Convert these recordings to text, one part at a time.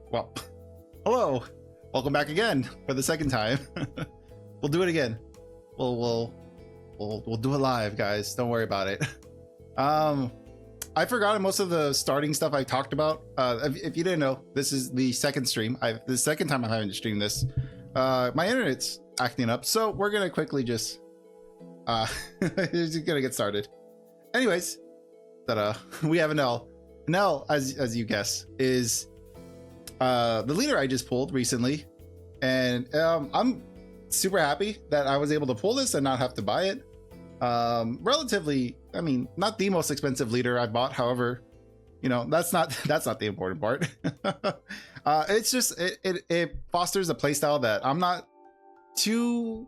Well, hello, welcome back again for the second time. We'll do it again. We'll do it live, guys. Don't worry about it. I forgot most of the starting stuff I talked about. If you didn't know, this is the second stream. The second time I'm having to stream this. My internet's acting up, so we're gonna quickly just just gonna get started. Anyways, we have Enel. Enel, as you guess, is the leader I just pulled recently, and I'm super happy that I was able to pull this and not have to buy it. Relatively, I mean, not the most expensive leader I bought. However, you know, that's not the important part. It's just it fosters a playstyle that I'm not too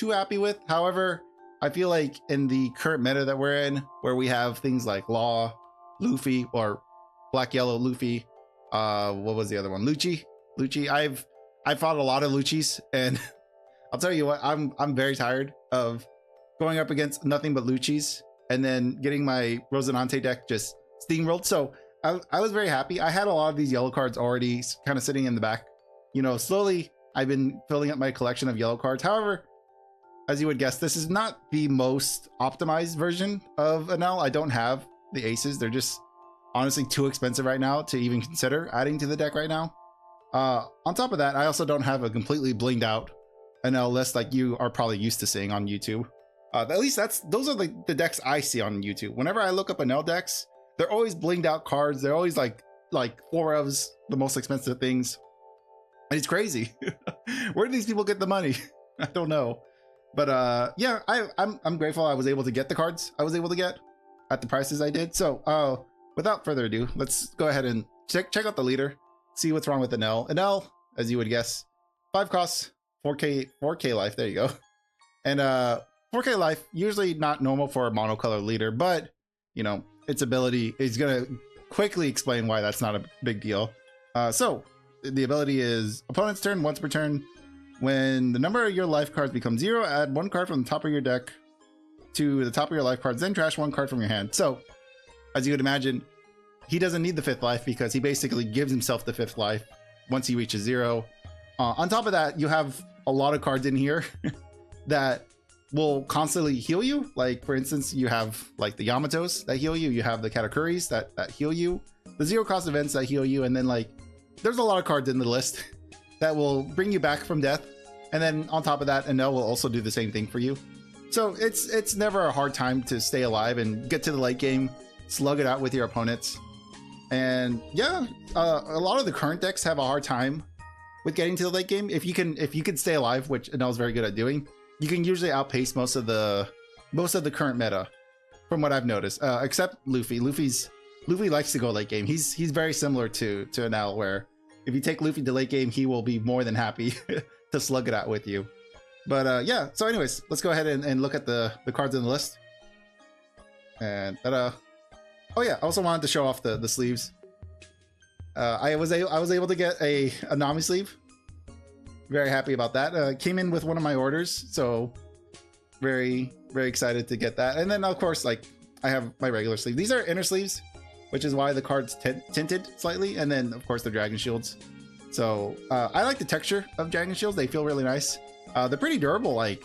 happy with. However, I feel like in the current meta that we're in, where we have things like Law, Luffy, or Black Yellow Luffy, what was the other one? Lucci. I've fought a lot of Luccis, and I'll tell you what, I'm very tired of going up against nothing but Luccis and then getting my Rosinante deck just steamrolled. So I was very happy. I had a lot of these yellow cards already kind of sitting in the back. You know, slowly I've been filling up my collection of yellow cards. However, as you would guess, this is not the most optimized version of Enel. I don't have the aces. They're just honestly too expensive right now to even consider adding to the deck right now. On top of that, I also don't have a completely blinged out Enel list like you are probably used to seeing on YouTube. At least those are the decks I see on YouTube. Whenever I look up Enel decks, they're always blinged out cards. They're always like 4 ofs, the most expensive things. And it's crazy. Where do these people get the money? I don't know. But yeah, I'm grateful I was able to get the cards I was able to get at the prices I did. So without further ado, let's go ahead and check out the leader, see what's wrong with Enel. Enel, as you would guess, 5 costs, 4K life. There you go. And 4K life, usually not normal for a monocolor leader, but you know, its ability is gonna quickly explain why that's not a big deal. So the ability is opponent's turn, once per turn. When the number of your life cards becomes 0, add 1 card from the top of your deck to the top of your life cards, then trash 1 card from your hand. So, as you would imagine, he doesn't need the 5th life because he basically gives himself the 5th life once he reaches 0. On top of that, you have a lot of cards in here that will constantly heal you. Like, for instance, you have like the Yamatos that heal you, you have the Katakuris that heal you, the 0 cost events that heal you, and then like, there's a lot of cards in the list that will bring you back from death. And then on top of that, Enel will also do the same thing for you. So it's never a hard time to stay alive and get to the late game, slug it out with your opponents. And yeah, a lot of the current decks have a hard time with getting to the late game. If you can stay alive, which Enel's very good at doing, you can usually outpace most of the current meta, from what I've noticed. Except Luffy. Luffy likes to go late game. He's very similar to Enel, where if you take Luffy to late game, he will be more than happy to slug it out with you. But yeah, so anyways, let's go ahead and look at the cards in the list. And oh yeah, I also wanted to show off the sleeves. I was able to get a Nami sleeve. Very happy about that. Came in with one of my orders, so very excited to get that. And then of course, like, I have my regular sleeve. These are inner sleeves, which is why the card's tinted slightly. And then of course the dragon shields. So I like the texture of dragon shields. They feel really nice. They're pretty durable. Like,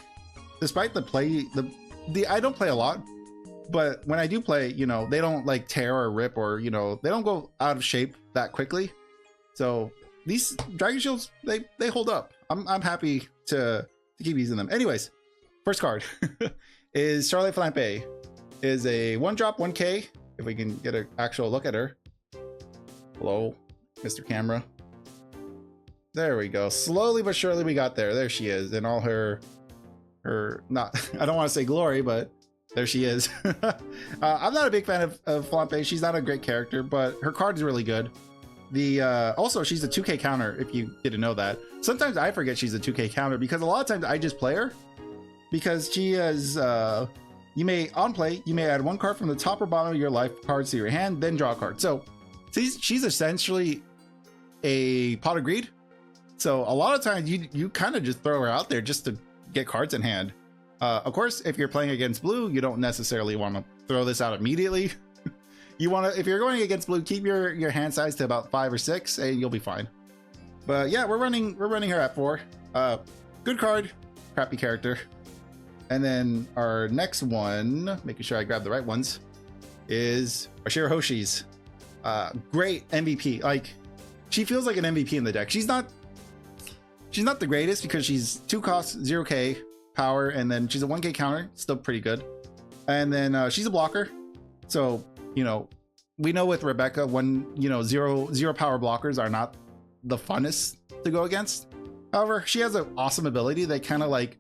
despite I don't play a lot, but when I do play, you know, they don't like tear or rip, or, you know, they don't go out of shape that quickly. So these dragon shields, they hold up. I'm happy to keep using them. Anyways, first card is Charlotte Flampe. Is a 1-drop 1K. If we can get an actual look at her. Hello, Mr. Camera. There we go. Slowly but surely we got there. There she is in all her not, I don't want to say glory, but there she is. I'm not a big fan of Flampe. She's not a great character, but her card is really good. Also, she's a 2K counter, if you didn't know that. Sometimes I forget she's a 2K counter because a lot of times I just play her because she is you may add 1 card from the top or bottom of your life cards to your hand, then draw a card. So she's essentially a pot of greed. So a lot of times you kind of just throw her out there just to get cards in hand. Of course, if you're playing against blue, you don't necessarily want to throw this out immediately. You want to, if you're going against blue, keep your hand size to about 5 or 6 and you'll be fine. But yeah, we're running her at 4. Good card, crappy character. And then our next one, making sure I grab the right ones, is our Shirahoshi's. Great MVP. Like, she feels like an MVP in the deck. She's not the greatest because she's 2 costs, 0k power, and then she's a 1k counter, still pretty good. And then she's a blocker. So, you know, we know with Rebecca, when, you know, zero power blockers are not the funnest to go against. However, she has an awesome ability that kind of like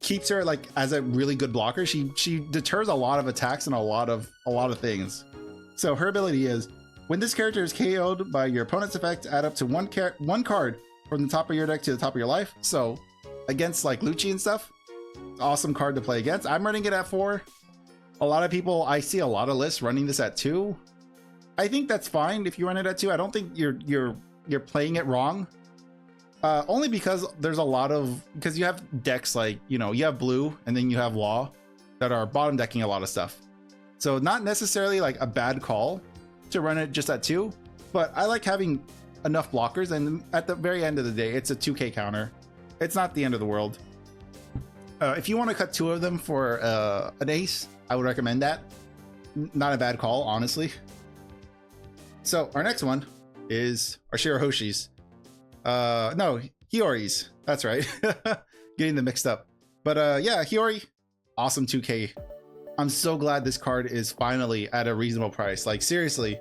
keeps her like as a really good blocker. She deters a lot of attacks and a lot of things. So her ability is, when this character is KO'd by your opponent's effect, add up to one card from the top of your deck to the top of your life. So against like Lucci and stuff, awesome card to play against. I'm running it at 4. A lot of people, I see a lot of lists running this at 2. I think that's fine if you run it at 2. I don't think you're playing it wrong. Only because there's a lot of, because you have decks like, you know, you have blue and then you have law that are bottom decking a lot of stuff. So not necessarily like a bad call to run it just at 2, but I like having enough blockers, and at the very end of the day, it's a 2k counter. It's not the end of the world. If you want to cut 2 of them for an ace, I would recommend that. Not a bad call, honestly. So our next one is our Shirahoshi's. No, Hiyori's. That's right. Getting them mixed up. But yeah, Hiyori, awesome 2k. I'm so glad this card is finally at a reasonable price. Like, seriously,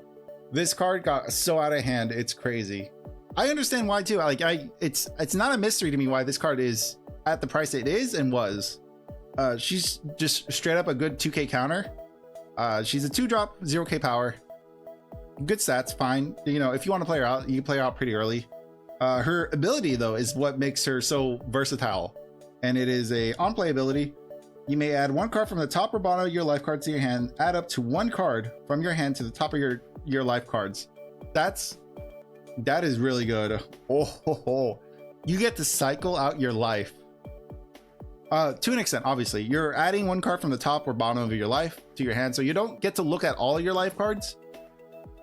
this card got so out of hand, it's crazy. I understand why too. Like, it's not a mystery to me why this card is at the price it is and was. She's just straight up a good 2k counter. She's a 2-drop, 0k power. Good stats, fine. You know, if you want to play her out, you can play her out pretty early. Her ability though is what makes her so versatile, and it is a on-play ability. You may add 1 card from the top or bottom of your life cards to your hand. Add up to 1 card from your hand to the top of your life cards. That is really good. Oh, you get to cycle out your life. To an extent, obviously, you're adding 1 card from the top or bottom of your life to your hand, so you don't get to look at all of your life cards,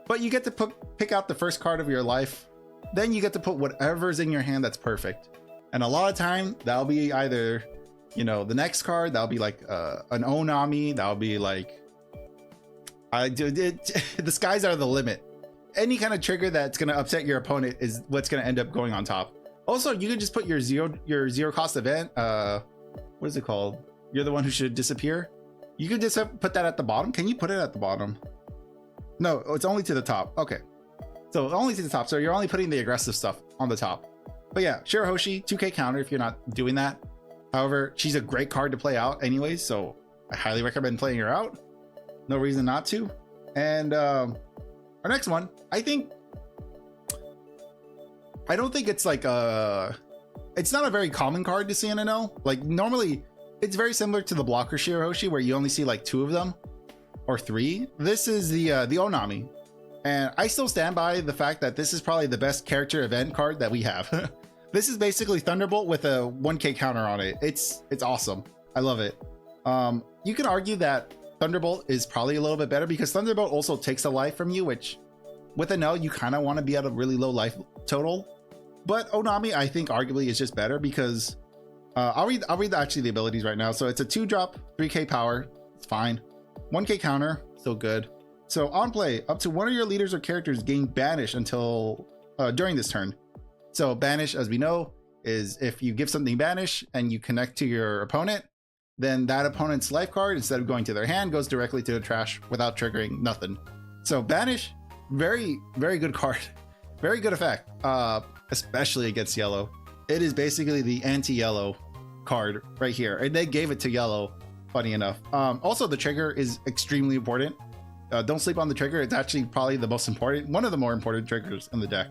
but you get to pick out the first card of your life. Then you get to put whatever's in your hand that's perfect. And a lot of time, that'll be either, you know, the next card, that'll be like an Onami, that'll be like, the skies are the limit. Any kind of trigger that's going to upset your opponent is what's going to end up going on top. Also, you can just put your zero cost event, what is it called? You're the one who should disappear. You could just put that at the bottom. Can you put it at the bottom? No, it's only to the top. Okay. So only to the top. So you're only putting the aggressive stuff on the top. But yeah, Shirahoshi, 2k counter if you're not doing that. However, she's a great card to play out anyways, so I highly recommend playing her out. No reason not to. And our next one, I don't think it's like it's not a very common card to see in Enel. Like, normally it's very similar to the blocker Shirahoshi where you only see like 2 of them or 3. This is the Onami. And I still stand by the fact that this is probably the best character event card that we have. This is basically Thunderbolt with a 1k counter on it. It's awesome. I love it. You can argue that Thunderbolt is probably a little bit better because Thunderbolt also takes a life from you, which with Enel, you kind of want to be at a really low life total. But Onami, I think arguably is just better because I'll read actually the abilities right now. So it's a 2-drop, 3k power. It's fine. 1k counter, still good. So on play, up to 1 of your leaders or characters gain banish until during this turn. So banish, as we know, is if you give something banish and you connect to your opponent, then that opponent's life card, instead of going to their hand, goes directly to the trash without triggering nothing. So banish, very, very good card. Very good effect, especially against yellow. It is basically the anti-yellow card right here. And they gave it to yellow, funny enough. Also, the trigger is extremely important. Don't sleep on the trigger. It's actually probably the most important, one of the more important triggers in the deck.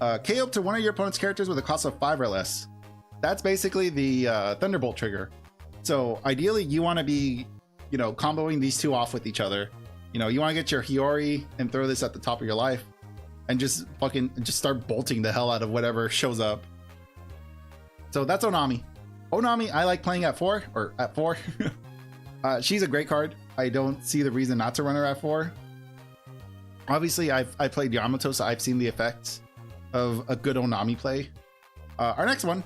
KO up to 1 of your opponent's characters with a cost of 5 or less. That's basically the Thunderbolt trigger. So ideally, you want to be, you know, comboing these 2 off with each other. You know, you want to get your Hiyori and throw this at the top of your life, and just start bolting the hell out of whatever shows up. So that's Onami. Onami, I like playing at 4 or at 4. She's a great card. I don't see the reason not to run her at 4. Obviously, I played Yamato, so I've seen the effects. of a good Onami play. Our next one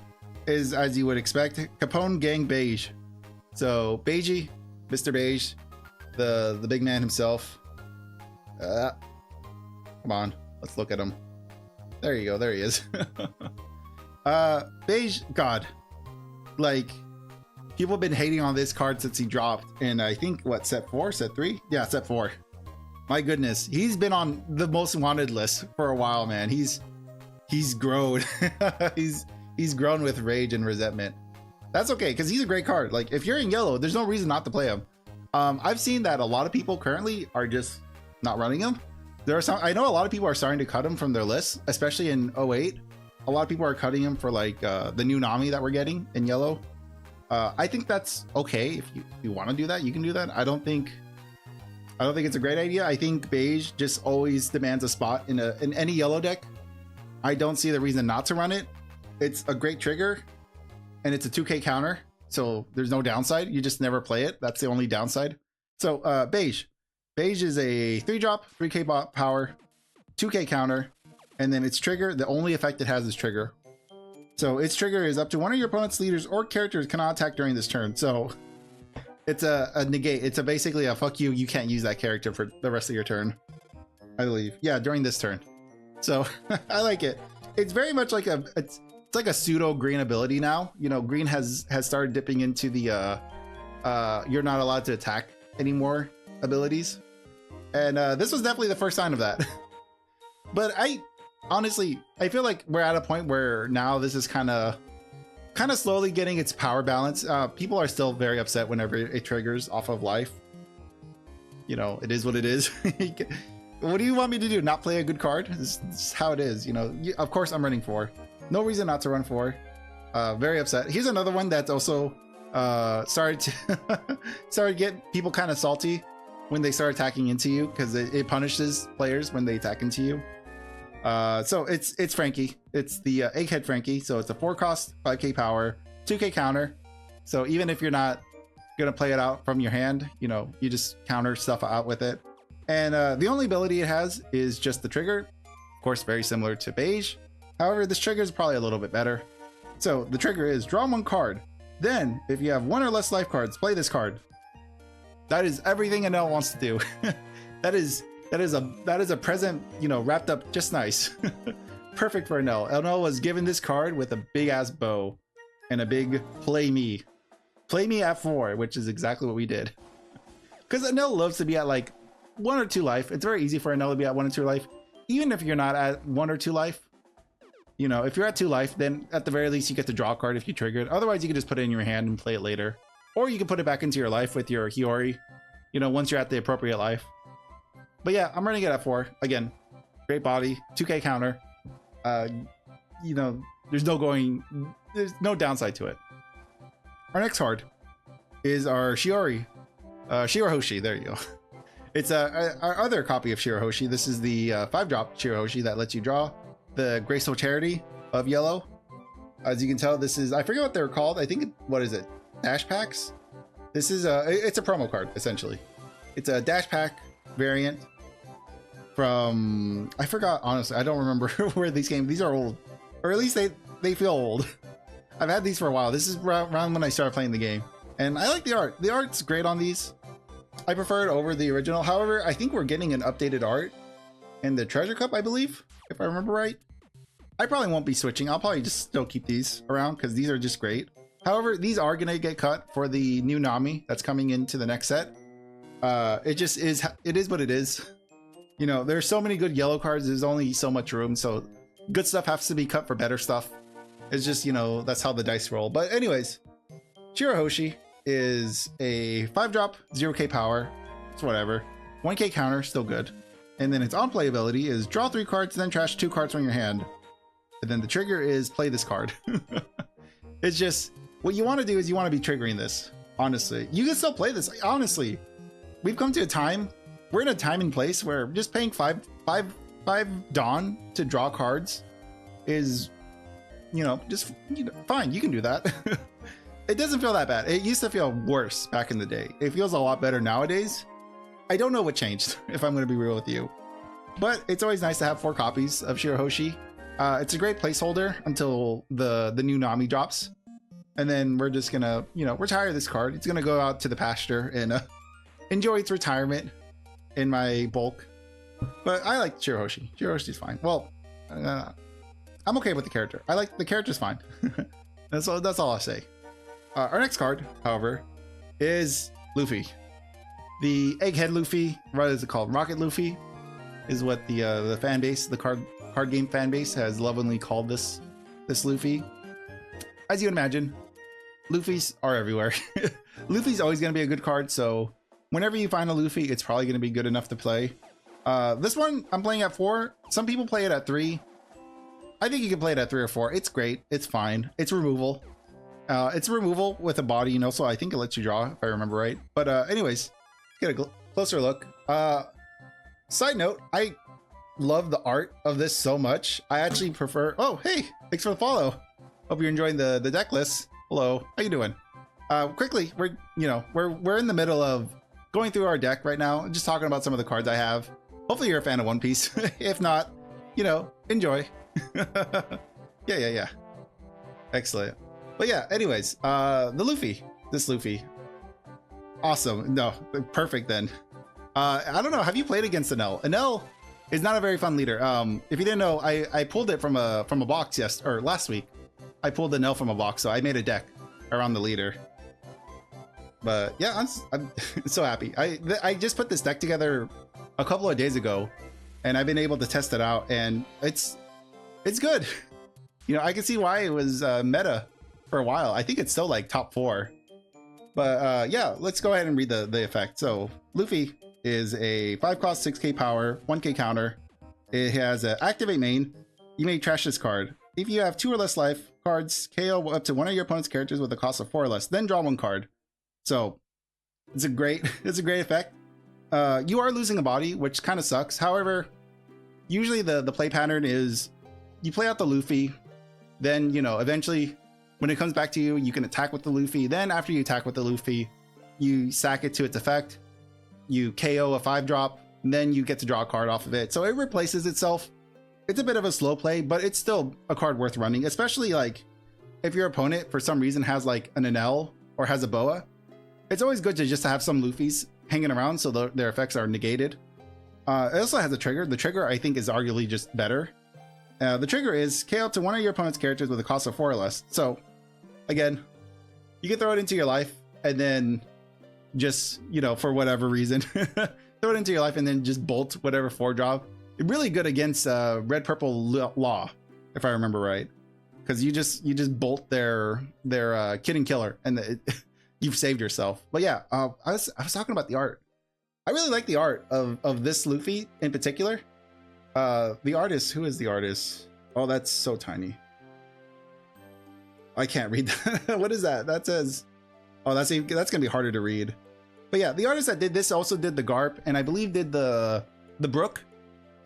is, as you would expect, Capone Gang Beige. So Beigey, Mr. Beige, the big man himself. Come on, let's look at him. There you go, there he is. Beige God, like, people have been hating on this card since he dropped in, I think, what, set 4, set 3? Yeah, set 4. My goodness, he's been on the most wanted list for a while, man. He's grown. he's grown with rage and resentment. That's okay, because he's a great card. Like, if you're in yellow, there's no reason not to play him. I've seen that a lot of people currently are just not running him. There are some, I know a lot of people are starting to cut him from their list, especially in 08. A lot of people are cutting him for like the new Nami that we're getting in yellow. I think that's okay. If you want to do that, you can do that. I don't think it's a great idea. I think Beige just always demands a spot in any yellow deck. I don't see the reason not to run it. It's a great trigger, and it's a 2k counter, so there's no downside. You just never play it. That's the only downside. So Beige is a 3-drop, 3k power, 2k counter, and then its trigger, the only effect it has is trigger. So its trigger is up to one of your opponent's leaders or characters cannot attack during this turn. So it's a negate. It's basically a fuck you. You can't use that character for the rest of your turn, I believe. Yeah, during this turn. So I like it. It's very much like it's like a pseudo green ability now. You know, green has started dipping into the you're not allowed to attack anymore abilities, and this was definitely the first sign of that. But honestly, I feel like we're at a point where now this is kind of slowly getting its power balance. People are still very upset whenever it triggers off of life. You know, it is what it is. What do you want me to do? Not play a good card? This is how it is. You know, of course I'm running 4. No reason not to run 4. Very upset. Here's another one that's also started to get people kind of salty when they start attacking into you, because it punishes players when they attack into you. So it's Frankie. It's the Egghead Frankie. So it's a 4-cost, 5k power, 2k counter. So even if you're not gonna play it out from your hand, you know, you just counter stuff out with it. And the only ability it has is just the trigger. Of course, very similar to Beige. However, this trigger is probably a little bit better. So the trigger is draw 1 card. Then, if you have 1 or less life cards, play this card. That is everything Enel wants to do. That is a present, you know, wrapped up just nice. Perfect for Enel. Enel was given this card with a big ass bow and a big play me at 4, which is exactly what we did. Because Enel loves to be at like 1 or 2 life. It's very easy for Enel to be at 1 or 2 life, even if you're not at 1 or 2 life. You know, if you're at 2 life, then at the very least you get to draw a card if you trigger it. Otherwise, you can just put it in your hand and play it later, or you can put it back into your life with your Hiyori. You know, once you're at the appropriate life. But yeah, I'm running it at 4 again. Great body, 2k counter. You know, there's no downside to it. Our next card is our Shiori, Shirahoshi. There you go. It's our other copy of Shirahoshi. This is the 5-drop Shirahoshi that lets you draw the Graceful Charity of yellow. As you can tell, this is, I forget what they're called. I think what is it? Dash packs. This is it's a promo card essentially. It's a dash pack variant from, I forgot, honestly. I don't remember where these came. These are old, or at least they feel old. I've had these for a while. This is around when I started playing the game, and I like the art. The art's great on these. I prefer it over the original. However, I think we're getting an updated art in the Treasure Cup, I believe, if I remember right. I probably won't be switching. I'll probably just still keep these around because these are just great. However, these are going to get cut for the new Nami that's coming into the next set. It just is, it is what it is. You know, there's so many good yellow cards. There's only so much room. So good stuff has to be cut for better stuff. It's just, you know, that's how the dice roll. But anyways, Shirahoshi is a 5-drop, 0k power. It's whatever. 1k counter, still good. And then its on-play ability is draw 3 cards, then trash 2 cards from your hand. And then the trigger is play this card. It's just, what you want to do is you want to be triggering this. Honestly, you can still play this. Honestly, we've come to a time, we're in a time and place where just paying 5 Dawn to draw cards is, you know, just, you know, fine. You can do that. It doesn't feel that bad. It used to feel worse back in the day. It feels a lot better nowadays. I don't know what changed, if I'm going to be real with you, but it's always nice to have 4 copies of Shirahoshi. It's a great placeholder until the new Nami drops. And then we're just gonna, you know, retire this card. It's gonna go out to the pasture and enjoy its retirement in my bulk. But I like Shirahoshi. Shirahoshi's fine. Well, I'm okay with the character. I like the character's fine. That's all I'll say. Our next card, however, is Luffy. The Egghead Luffy, what is it called? Rocket Luffy is what the fan base, the card game fan base has lovingly called this Luffy. As you can imagine, Luffys are everywhere. Luffy's always going to be a good card, so whenever you find a Luffy, it's probably going to be good enough to play. This one I'm playing at 4. Some people play it at 3. I think you can play it at 3 or 4. It's great. It's fine. It's removal. It's removal with a body, you know, so I think it lets you draw, if I remember right. But anyways, let's get a closer look. Side note, I love the art of this so much. I actually prefer... Oh, hey! Thanks for the follow. Hope you're enjoying the deck list. Hello, how you doing? Quickly, we're in the middle of going through our deck right now, just talking about some of the cards I have. Hopefully you're a fan of One Piece. If not, you know, enjoy. Yeah. Excellent. But yeah, anyways, this Luffy. Awesome. No, perfect then. I don't know, have you played against Enel? Enel is not a very fun leader. If you didn't know, I pulled it from a box last week. I pulled Enel from a box, so I made a deck around the leader. But yeah, I'm so happy. I just put this deck together a couple of days ago, and I've been able to test it out, and it's good. You know, I can see why it was meta for a while. I think it's still like top 4. But yeah, let's go ahead and read the effect. So Luffy is a 5 cost, 6k power, 1k counter. It has an activate main. You may trash this card. If you have 2 or less life cards, KO up to one of your opponent's characters with a cost of 4 or less, then draw 1 card. So it's a great effect. You are losing a body, which kind of sucks. However, usually the play pattern is you play out the Luffy, then, you know, eventually when it comes back to you, you can attack with the Luffy. Then after you attack with the Luffy, you sack it to its effect, you KO a 5-drop, and then you get to draw a card off of it. So it replaces itself. It's a bit of a slow play, but it's still a card worth running, especially like if your opponent for some reason has like an Enel or has a Boa. It's always good to just have some Luffys hanging around so their effects are negated. It also has a trigger. The trigger I think is arguably just better. The trigger is KO up to one of your opponent's characters with a cost of 4 or less. So again, you can throw it into your life and then just, you know, for whatever reason, throw it into your life and then just bolt whatever 4-drop. Really good against red purple law, if I remember right, because you just bolt their kid and killer and you've saved yourself. But yeah, I was talking about the art. I really like the art of this Luffy in particular. The artist, who is the artist? Oh, that's so tiny. I can't read that. What is that? That says, oh, that's gonna be harder to read. But yeah, the artist that did this also did the Garp, and I believe did the Brook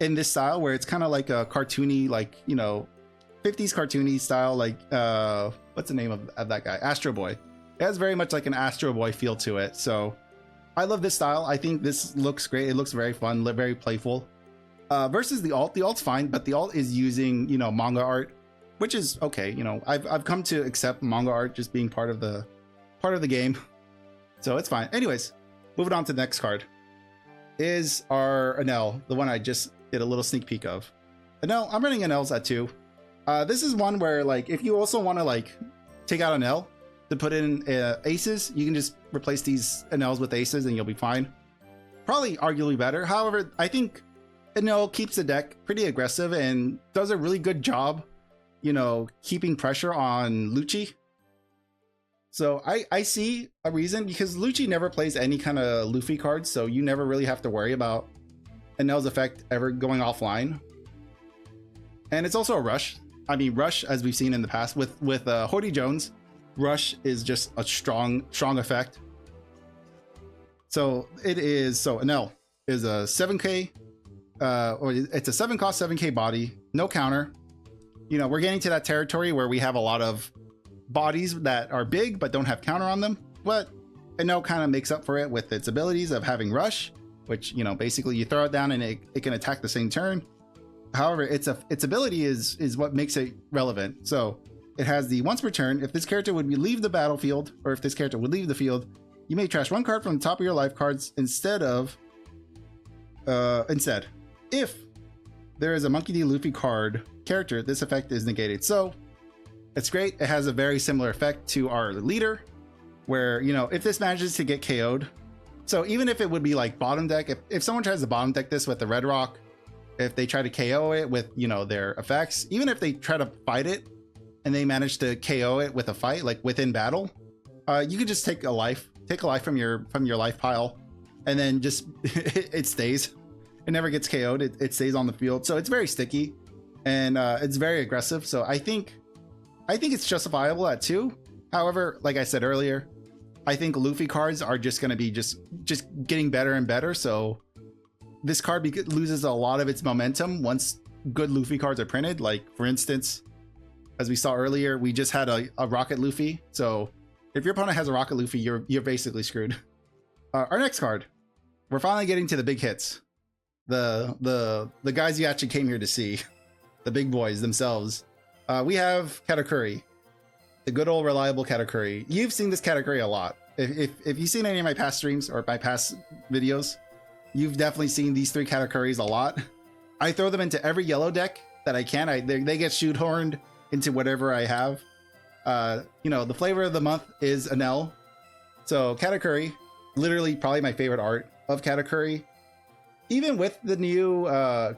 in this style, where it's kind of like a cartoony, like, you know, 50s cartoony style, like what's the name of that guy? Astro Boy. It has very much like an Astro Boy feel to it. So I love this style. I think this looks great. It looks very fun, very playful. Versus the alt. The alt's fine, but the alt is using, you know, manga art, which is okay. You know, I've come to accept manga art just being part of the game, so it's fine. Anyways, moving on to the next card is our Enel, the one I just did a little sneak peek of. Enel, I'm running Enels at 2. This is one where, like, if you also want to like take out Enel to put in aces, you can just replace these Enels with aces and you'll be fine. Probably arguably better. However, I think Enel keeps the deck pretty aggressive and does a really good job, you know, keeping pressure on Lucci. So I see a reason, because Lucci never plays any kind of Luffy cards, so you never really have to worry about Enel's effect ever going offline. And it's also a rush. I mean, rush, as we've seen in the past with Hoity Jones, rush is just a strong effect. So Enel is a 7k, or it's a 7 cost 7k body, no counter. You know, we're getting to that territory where we have a lot of bodies that are big but don't have counter on them, but Enel kind of makes up for it with its abilities of having rush, which, you know, basically you throw it down and it can attack the same turn. However, its ability is what makes it relevant. So it has the once per turn, if this character would leave the battlefield, or if this character would leave the field, you may trash one card from the top of your life cards instead. If there is a Monkey D. Luffy card character, this effect is negated. So it's great. It has a very similar effect to our leader, where, you know, if this manages to get KO'd, so even if it would be like bottom deck, if someone tries to bottom deck this with the Red Rock, if they try to KO it with, you know, their effects, even if they try to fight it and they manage to KO it with a fight, like within battle, you could just take a life from your life pile, and then just it stays. It never gets KO'd. It stays on the field. So it's very sticky, and it's very aggressive. So I think it's justifiable at 2. However, like I said earlier, I think Luffy cards are just going to be just getting better and better. So this card loses a lot of its momentum once good Luffy cards are printed. Like, for instance, as we saw earlier, we just had a Rocket Luffy. So if your opponent has a Rocket Luffy, you're basically screwed. Our next card, we're finally getting to the big hits. The guys you actually came here to see, the big boys themselves. We have Katakuri, the good old reliable Katakuri. You've seen this Katakuri a lot. If you've seen any of my past streams or my past videos, you've definitely seen these 3 Katakuris a lot. I throw them into every yellow deck that I can. They get shoehorned into whatever I have. You know, the flavor of the month is Enel. So Katakuri, literally probably my favorite art of Katakuri. Even with the new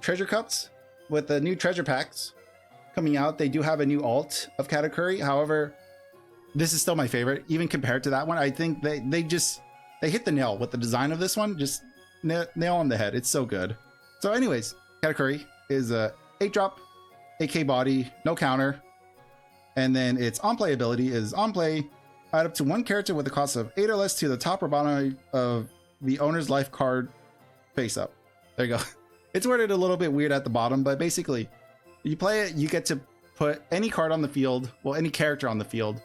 treasure cups, with the new treasure packs coming out, they do have a new alt of Katakuri. However, this is still my favorite, even compared to that one. I think they hit the nail with the design of this one. Just nail on the head. It's so good. So anyways, Katakuri is a 8-drop, AK body, no counter. And then its on-play ability is on-play, add up to 1 character with a cost of 8 or less to the top or bottom of the owner's life card face up. There you go. It's worded a little bit weird at the bottom, but basically, you play it, you get to put any card on the field, well, any character on the field,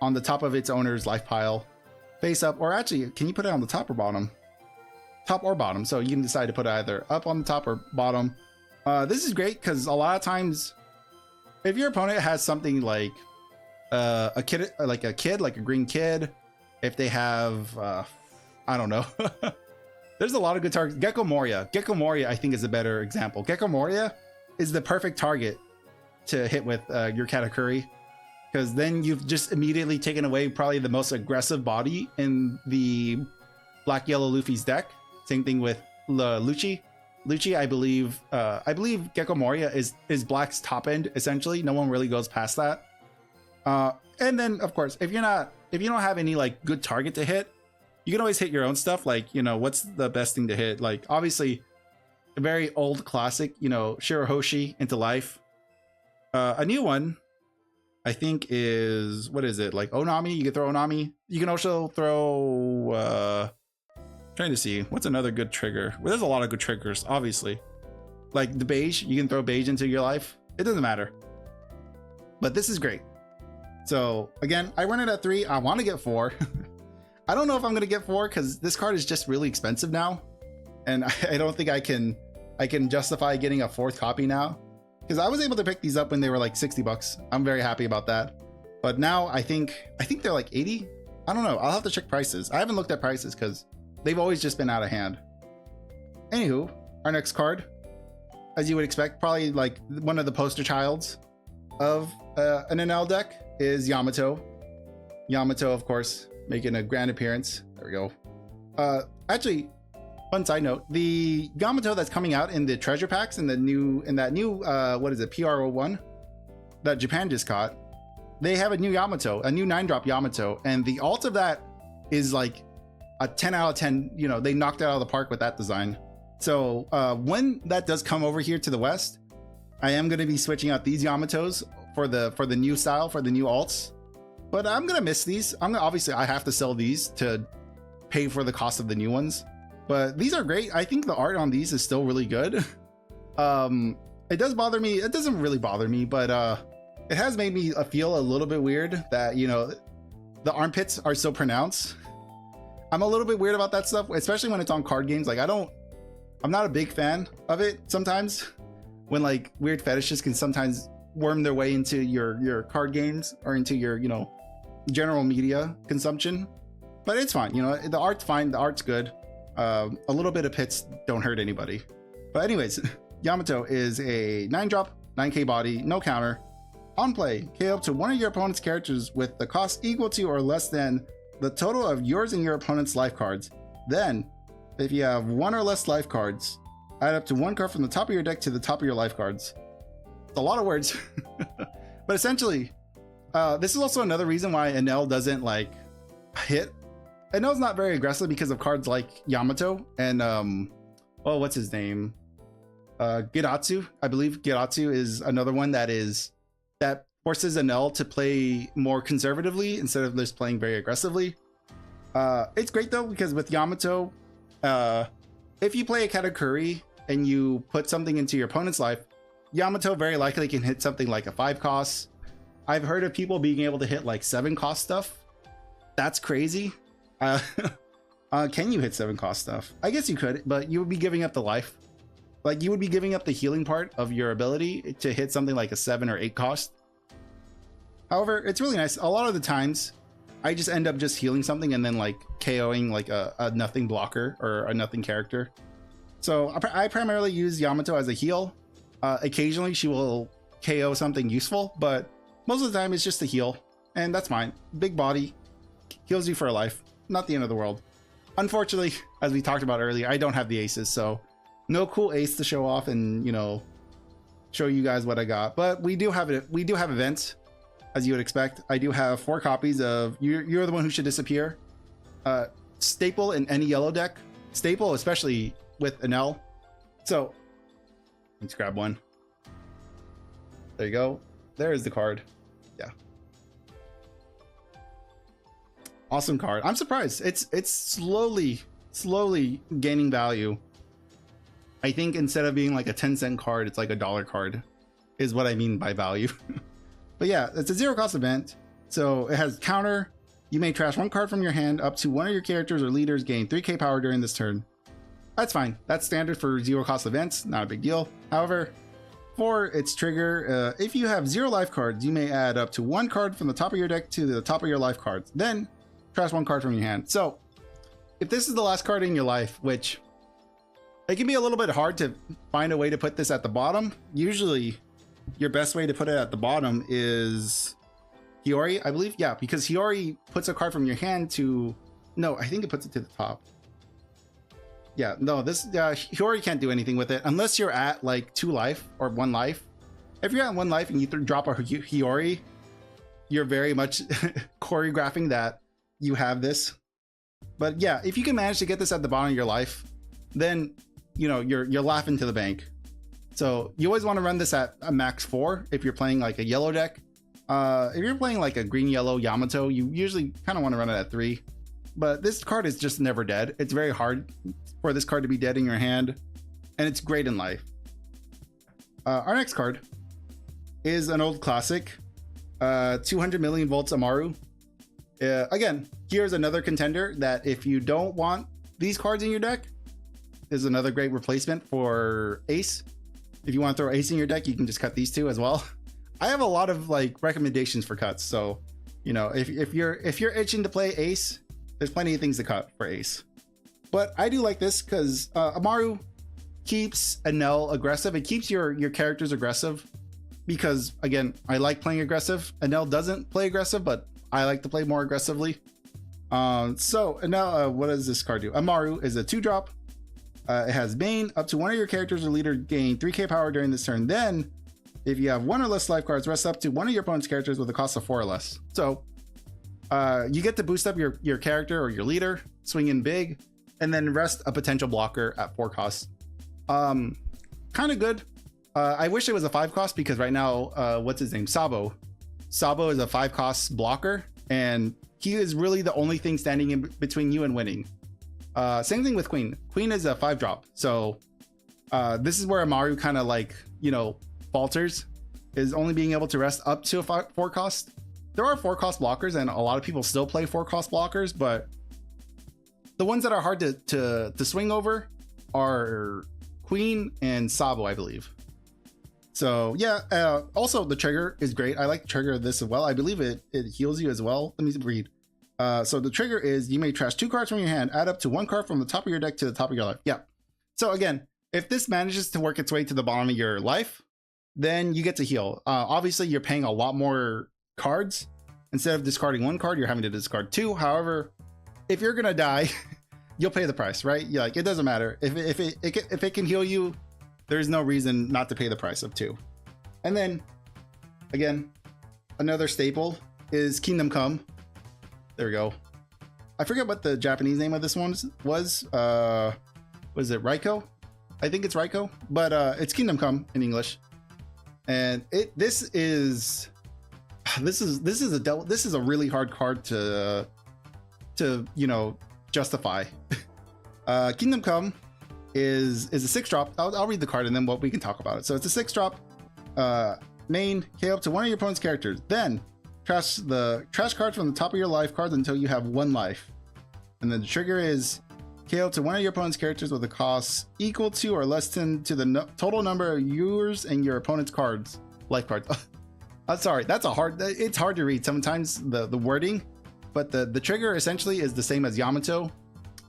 on the top of its owner's life pile, face up, or actually, can you put it on the top or bottom? Top or bottom, so you can decide to put it either up on the top or bottom. This is great because a lot of times, if your opponent has something like a kid, like a green kid, if they have, I don't know. There's a lot of good targets. Gecko Moria, I think, is a better example. Gecko Moria is the perfect target to hit with your Katakuri, because then you've just immediately taken away probably the most aggressive body in the Black Yellow Luffy's deck. Same thing with Lucci. Lucci, I believe Gecko Moria is Black's top end essentially. No one really goes past that. And then of course, if you don't have any like good target to hit, you can always hit your own stuff. Like, you know, what's the best thing to hit? Like, obviously, a very old classic, you know, Shirahoshi into life. A new one, I think, is, what is it? Like Onami. You can throw Onami. You can also throw. Trying to see what's another good trigger. Well, there's a lot of good triggers, obviously. Like the beige, you can throw beige into your life. It doesn't matter. But this is great. So again, I run it at 3. I want to get 4. I don't know if I'm gonna get 4 because this card is just really expensive now, and I don't think I can justify getting a 4th copy now, because I was able to pick these up when they were like $60. I'm very happy about that. But now I think they're like 80. I don't know. I'll have to check prices. I haven't looked at prices because they've always just been out of hand. Anywho, our next card, as you would expect, probably like one of the poster childs of an Enel deck, is Yamato. Yamato, of course, making a grand appearance. There we go. Actually, fun side note, the Yamato that's coming out in the treasure packs in that new what is it, PRO1 that Japan just caught, they have a new Yamato, a new 9-drop Yamato, and the alt of that is like a 10 out of 10. You know, they knocked it out of the park with that design. So when that does come over here to the West, I am going to be switching out these Yamatos for the new style, for the new alts. But I'm gonna miss these. Obviously I have to sell these to pay for the cost of the new ones. But these are great. I think the art on these is still really good. It does bother me. It doesn't really bother me, but it has made me feel a little bit weird that, you know, the armpits are so pronounced. I'm a little bit weird about that stuff, especially when it's on card games. Like I'm not a big fan of it sometimes. when like weird fetishes can sometimes worm their way into your card games or into your, you know, general media consumption. But it's fine, you know, the art's fine, the art's good. A little bit of pits don't hurt anybody. But anyways, Yamato is a 9-drop, 9k body, no counter. On play, KO up to one of your opponent's characters with the cost equal to or less than the total of yours and your opponent's life cards. Then, if you have one or less life cards, add up to one card from the top of your deck to the top of your life cards. It's a lot of words. But essentially, this is also another reason why Enel doesn't like hit. Enel's not very aggressive because of cards like Yamato and oh, what's his name? Giratsu. I believe Giratsu is another one that forces Enel to play more conservatively instead of just playing very aggressively. It's great though, because with Yamato, if you play a Katakuri and you put something into your opponent's life, Yamato very likely can hit something like a 5 cost. I've heard of people being able to hit like 7 cost stuff. That's crazy. Can you hit 7 cost stuff? I guess you could, but you would be giving up the life. Like you would be giving up the healing part of your ability to hit something like a 7 or 8 cost. However, it's really nice. A lot of the times I just end up just healing something and then like KOing like a nothing blocker or a nothing character. So I primarily use Yamato as a heal. Occasionally she will KO something useful, but most of the time it's just a heal, and that's fine. Big body, heals you for a life, not the end of the world. Unfortunately, as we talked about earlier, I don't have the aces, so no cool ace to show off and, you know, show you guys what I got. But we do have it. We do have events, as you would expect. I do have 4 copies of You're the One Who Should Disappear. Staple in any yellow deck. Staple, especially with Enel. So let's grab one. There you go. There is the card. Yeah. Awesome card. I'm surprised. It's slowly gaining value. I think instead of being like a 10-cent card, it's like a $1 card is what I mean by value. But yeah, it's a 0 cost event. So it has counter. You may trash 1 card from your hand up to one of your characters or leaders gain 3k power during this turn. That's fine. That's standard for 0 cost events. Not a big deal. However, for its trigger, if you have 0 life cards, you may add up to 1 card from the top of your deck to the top of your life cards. Then trash 1 card from your hand. So if this is the last card in your life, which it can be a little bit hard to find a way to put this at the bottom. Usually your best way to put it at the bottom is Hiyori, I believe. Yeah, because Hiyori puts a card from your hand to, no, I think it puts it to the top. Yeah, no, this Hiyori can't do anything with it unless you're at like 2 life or 1 life. If you're at 1 life and you drop a Hiyori, you're very much choreographing that you have this. But yeah, if you can manage to get this at the bottom of your life, then you know you're laughing to the bank. So you always want to run this at a max 4 if you're playing like a yellow deck. If you're playing like a green yellow Yamato, you usually kind of want to run it at 3. But this card is just never dead. It's very hard for this card to be dead in your hand, and it's great in life. Our next card is an old classic, 200 million volts Amaru. Again, here's another contender that if you don't want these cards in your deck, is another great replacement for Ace. If you want to throw Ace in your deck, you can just cut these 2 as well. I have a lot of like recommendations for cuts, so you know if you're itching to play Ace, there's plenty of things to cut for Ace. But I do like this because Amaru keeps Enel aggressive. It keeps your characters aggressive because, again, I like playing aggressive. Enel doesn't play aggressive, but I like to play more aggressively. So Enel, what does this card do? Amaru is a 2-drop. It has Bane. Up to one of your characters or leader gain 3k power during this turn. Then, if you have 1 or less life cards, rest up to one of your opponent's characters with a cost of 4 or less. So you get to boost up your character or your leader, swing in big, and then rest a potential blocker at 4 costs. Kind of good. I wish it was a 5 cost because right now, what's his name? Sabo. Sabo is a 5 cost blocker, and he is really the only thing standing in between you and winning. Same thing with Queen. Queen is a 5-drop. So this is where Amaru kind of like, you know, falters, is only being able to rest up to a 4 cost. There are 4 cost blockers, and a lot of people still play 4 cost blockers, but the ones that are hard to swing over are Queen and Sabo, I believe. So yeah, also the trigger is great. I like the trigger of this as well. I believe it heals you as well. Let me read. So the trigger is you may trash 2 cards from your hand, add up to 1 card from the top of your deck to the top of your life. Yeah. So again, if this manages to work its way to the bottom of your life, then you get to heal. Obviously, you're paying a lot more cards. Instead of discarding 1 card, you're having to discard 2. However, if you're gonna die, you'll pay the price, right? You're like, it doesn't matter. If it can heal you, there's no reason not to pay the price of 2. And then, again, another staple is Kingdom Come. There we go. I forget what the Japanese name of this one was. Was it Raiko? I think it's Raiko, but it's Kingdom Come in English. And this is a really hard card to justify. Kingdom Come is a 6-drop. I'll read the card and then we can talk about it. So it's a 6-drop. Main, KO up to one of your opponent's characters. Then trash cards from the top of your life cards until you have 1 life. And then the trigger is KO to one of your opponent's characters with a cost equal to or less than to the total number of yours and your opponent's life cards. I'm sorry, it's hard to read sometimes, the wording, but the trigger essentially is the same as Yamato.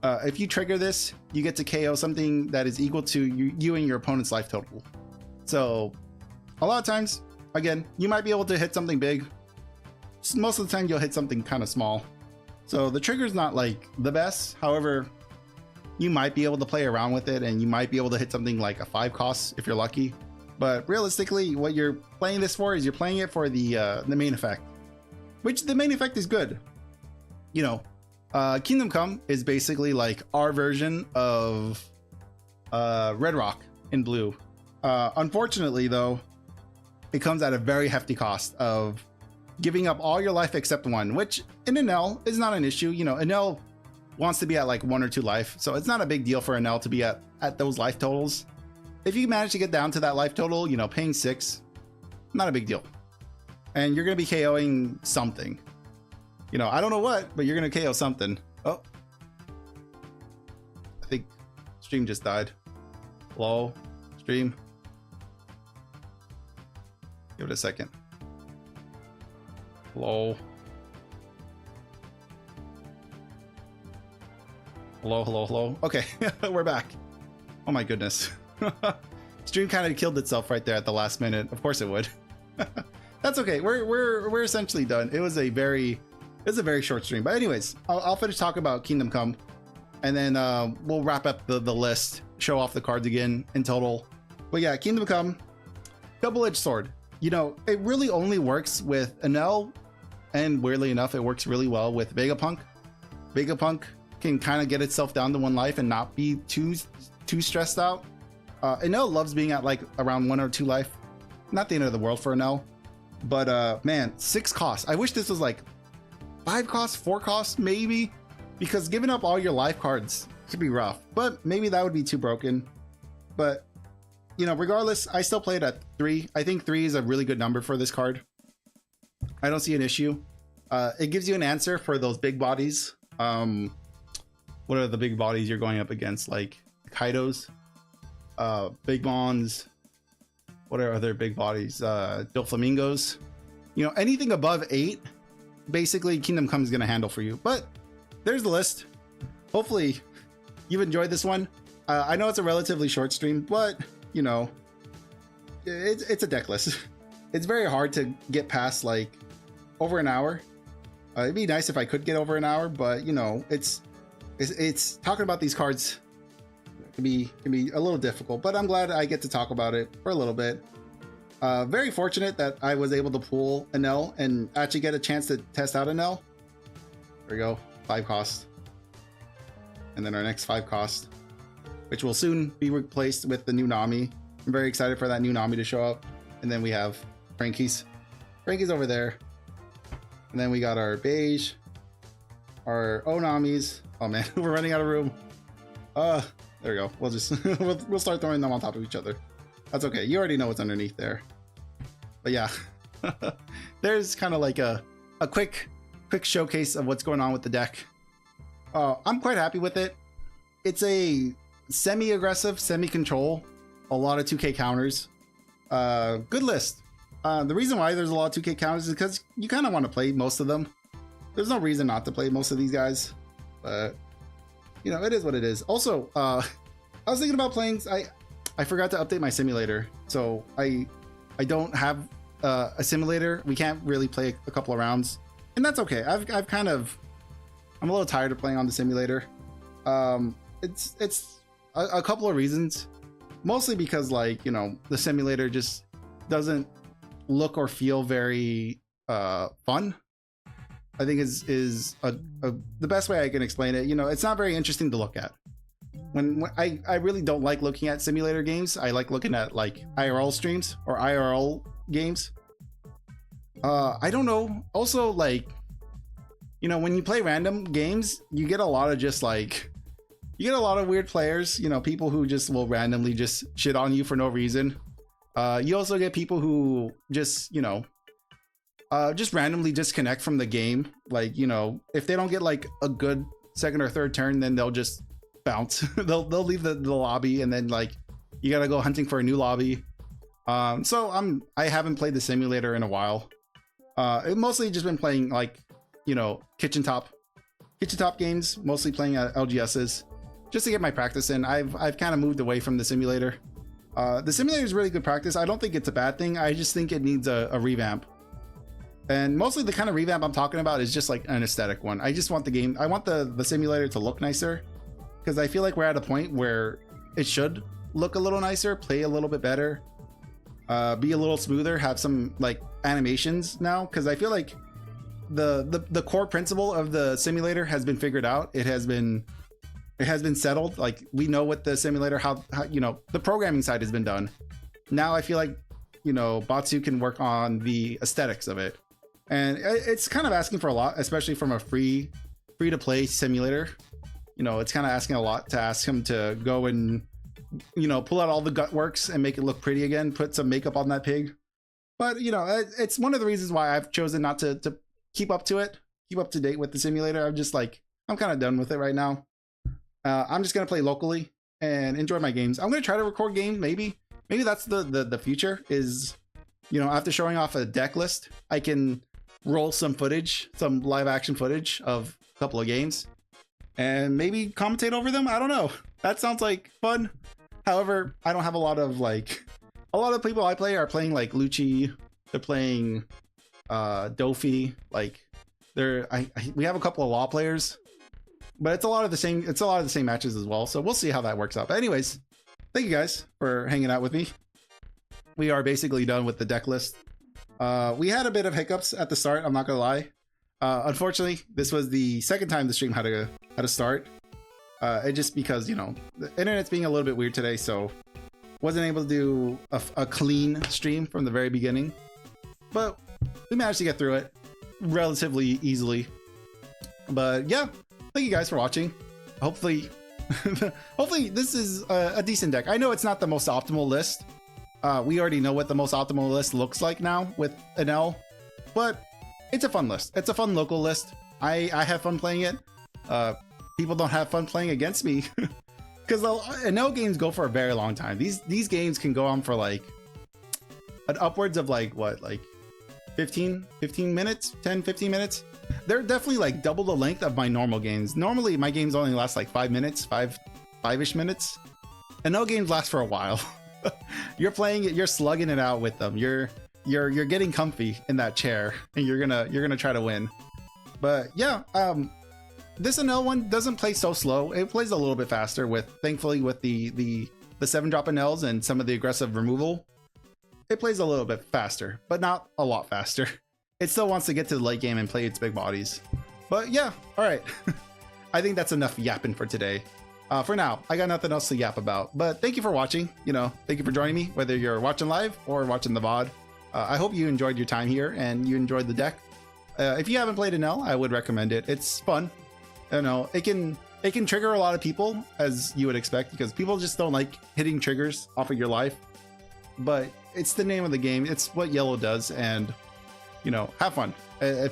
If you trigger this, you get to KO something that is equal to you and your opponent's life total. So a lot of times, again, you might be able to hit something big. Most of the time you'll hit something kind of small. So the trigger is not like the best. However, you might be able to play around with it and you might be able to hit something like a 5 cost if you're lucky. But realistically, what you're playing this for is you're playing it for the main effect, which the main effect is good. You know, Kingdom Come is basically like our version of Red Rock in blue. Unfortunately, though, it comes at a very hefty cost of giving up all your life except 1, which in Enel is not an issue. You know, Enel wants to be at like 1 or 2 life, so it's not a big deal for Enel to be at those life totals. If you manage to get down to that life total, you know, paying 6, not a big deal. And you're going to be KOing something. You know, I don't know what, but you're going to KO something. Oh. I think stream just died. Hello? Stream? Give it a second. Hello? Hello, hello, hello. Okay, we're back. Oh my goodness. Stream kind of killed itself right there at the last minute. Of course it would. That's okay. We're essentially done. It was a very short stream. But anyways, I'll finish talking about Kingdom Come, and then we'll wrap up the list, show off the cards again in total. But yeah, Kingdom Come, double-edged sword. You know, it really only works with Enel, and weirdly enough, it works really well with Vegapunk. Vegapunk can kind of get itself down to 1 life and not be too stressed out. Enel loves being at like around 1 or 2 life. Not the end of the world for Enel, but man, 6 costs. I wish this was like 5 costs, 4 costs maybe, because giving up all your life cards could be rough, but maybe that would be too broken. But you know, regardless, I still play it at 3. I think 3 is a really good number for this card. I don't see an issue. It gives you an answer for those big bodies. What are the big bodies you're going up against? Like Kaidos, Big Mons. What are other big bodies? Doflamingos. You know, anything above 8, basically Kingdom Come is going to handle for you. But there's the list. Hopefully you've enjoyed this one. I know it's a relatively short stream, but you know, it's a deck list. It's very hard to get past like over an hour. It'd be nice if I could get over an hour, but you know, it's talking about these cards can be a little difficult, but I'm glad I get to talk about it for a little bit. Very fortunate that I was able to pull Enel and actually get a chance to test out Enel. There we go, 5 cost. And then our next 5 cost, which will soon be replaced with the new Nami. I'm very excited for that new Nami to show up. And then we have Frankie's over there. And then we got our beige, our Onamis. Oh man, we're running out of room. There we go. We'll just we'll start throwing them on top of each other. That's okay. You already know what's underneath there. But yeah, there's kind of like a quick showcase of what's going on with the deck. I'm quite happy with it. It's a semi-aggressive, semi-control, a lot of 2K counters. Good list. The reason why there's a lot of 2K counters is because you kind of want to play most of them. There's no reason not to play most of these guys, but you know, it is what it is. Also, I was thinking about playing. I forgot to update my simulator, so I don't have a simulator. We can't really play a couple of rounds, and that's okay. I'm a little tired of playing on the simulator. It's a couple of reasons, mostly because, like, you know, the simulator just doesn't look or feel very fun. I think is the best way I can explain it. You know, it's not very interesting to look at. When I really don't like looking at simulator games. I like looking at like IRL streams or IRL games. I don't know. Also, like, you know, when you play random games, you get a lot of just like, you get a lot of weird players, you know, people who just will randomly just shit on you for no reason. You also get people who just, you know, just randomly disconnect from the game. Like, you know, if they don't get like a good second or third turn, then they'll just bounce. they'll leave the lobby, and then like you gotta go hunting for a new lobby. So I haven't played the simulator in a while. I've mostly just been playing like, you know, kitchen top games, mostly playing LGSs just to get my practice in. I've kind of moved away from the simulator. The simulator is really good practice. I don't think it's a bad thing. I just think it needs a revamp. And mostly the kind of revamp I'm talking about is just like an aesthetic one. I just want the game, I want the simulator to look nicer, because I feel like we're at a point where it should look a little nicer, play a little bit better, be a little smoother, have some like animations now, because I feel like the core principle of the simulator has been figured out. It has been settled. Like, we know what the simulator, how you know, the programming side has been done. Now I feel like, you know, Batsu can work on the aesthetics of it, and it's kind of asking for a lot, especially from a free to play simulator. You know, it's kind of asking a lot to ask him to go and, you know, pull out all the gut works and make it look pretty again, put some makeup on that pig. But, you know, it's one of the reasons why I've chosen not to keep up to date with the simulator. I'm just like, I'm kind of done with it right now. I'm just gonna play locally and enjoy my games. I'm gonna try to record games. Maybe that's the future, is, you know, after showing off a deck list, I can roll some footage, some live action footage of a couple of games, and maybe commentate over them. I don't know. That sounds like fun. However, I don't have a lot of people I play are playing like Lucci. They're playing Dofi. Like, we have a couple of law players, but it's a lot of the same matches as well. So we'll see how that works out. But anyways, thank you guys for hanging out with me. We are basically done with the deck list. We had a bit of hiccups at the start, I'm not gonna lie. Unfortunately, this was the second time the stream had to start. It just because, you know, the internet's being a little bit weird today, so wasn't able to do a clean stream from the very beginning. But we managed to get through it relatively easily. But yeah, thank you guys for watching. Hopefully this is a decent deck. I know it's not the most optimal list. We already know what the most optimal list looks like now with Enel, but it's a fun list. It's a fun local list. I have fun playing it. People don't have fun playing against me, because Enel games go for a very long time. These games can go on for like upwards of like what, like 15 minutes, 10-15 minutes. They're definitely like double the length of my normal games. Normally my games only last like 5 minutes, five-ish minutes. Enel games last for a while. You're playing it, you're slugging it out with them. You're getting comfy in that chair, and you're gonna try to win. But yeah, this Enel one doesn't play so slow. It plays a little bit faster, thankfully with the 7-drop Enels and some of the aggressive removal. It plays a little bit faster, but not a lot faster. It still wants to get to the late game and play its big bodies. But yeah, all right. I think that's enough yapping for today. For now, I got nothing else to yap about, but thank you for watching. You know, thank you for joining me, whether you're watching live or watching the VOD. I hope you enjoyed your time here and you enjoyed the deck. If you haven't played Enel, I would recommend it. It's fun. You know, it can trigger a lot of people, as you would expect, because people just don't like hitting triggers off of your life. But it's the name of the game. It's what yellow does, and you know, have fun.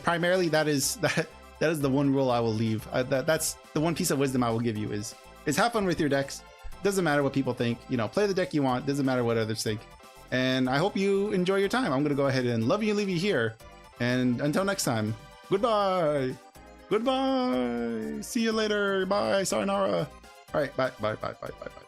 Primarily, that is the one rule I will leave. That's the one piece of wisdom I will give you is have fun with your decks. Doesn't matter what people think. You know, play the deck you want. Doesn't matter what others think. And I hope you enjoy your time. I'm going to go ahead and love you and leave you here. And until next time, goodbye. Goodbye. See you later. Bye. Sayonara. All right. Bye. Bye. Bye. Bye. Bye. Bye.